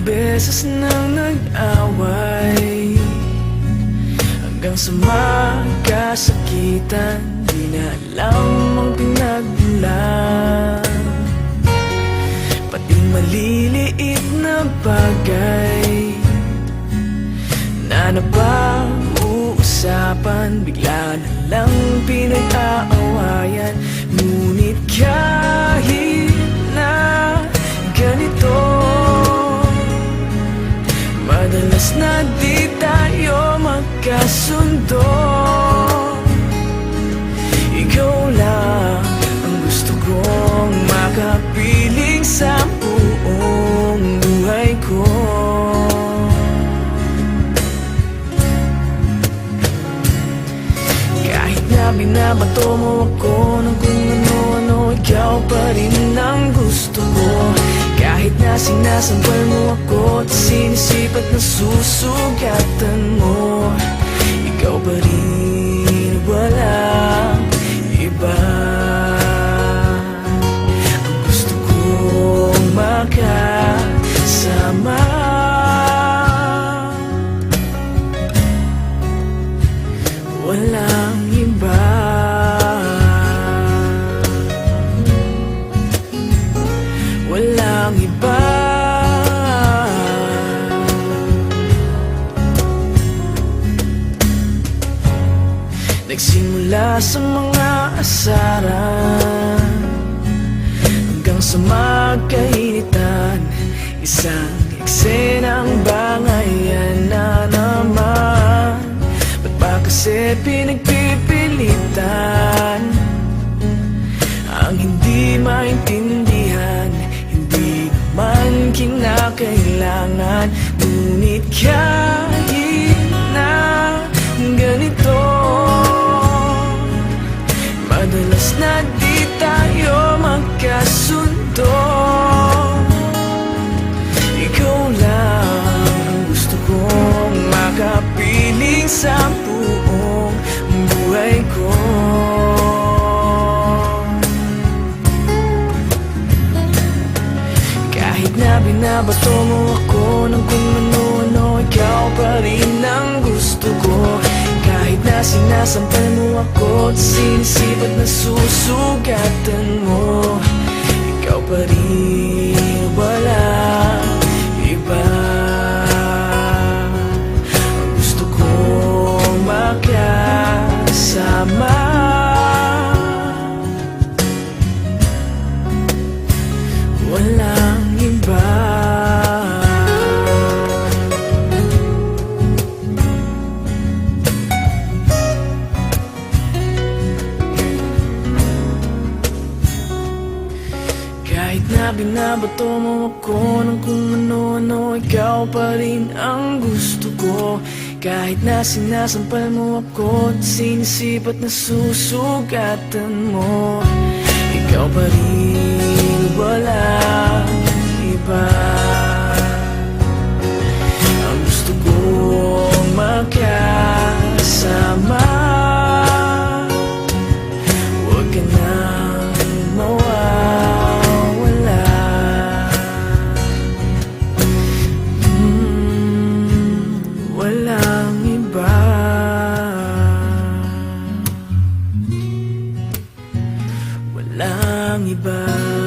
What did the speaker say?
beses nang nag-away, hanggang sa magkasakitan, di na alam ang pinagmulan. Pati maliliit na bagay na napag-uusapan, bigla na lang pinag-aawayan. Ngunit kahit na ganito, madalas na di tayo magkasundo. Ikaw lang ang gusto kong makapiling sa buong buhay ko. Kahit na binabato mo ako ng kung ano-ano, ikaw pa rin ang gusto ko. Kahit na sinasampal mo ako at sinisipat na susugatan mo, ikaw pa rin, walang iba. Ang gusto kong makasama, walang iba. Walang iba. Nagsimula sa mga asaran hanggang sa magkainitan, isang eksenang bangayan na naman. Ba't ba kasi pinagpipilitan ang hindi maintindihan? Hindi naman kinakailangan. Ngunit kahit na ganito, madalas na di tayo magkasundo. Ikaw lang ang gusto kong makapiling sa buong buhay ko. Kahit na binabato mo ako ng kung ano-ano, ikaw pa rin ang gusto ko. Kahit na sinasampal mo ako at sinisipat na susugatan mo, ikaw pa rin, walang iba. Ang gusto kong makasama, walang iba. Kahit na binabato mo ako ng kung ano-ano, ikaw pa rin ang gusto ko. Kahit na sinasampal mo ako at sinisipat na susugatan mo, ikaw pa rin, walang iba. Ang gusto kong makasama, huwag ka nang mawawala. Walang iba. Walang iba.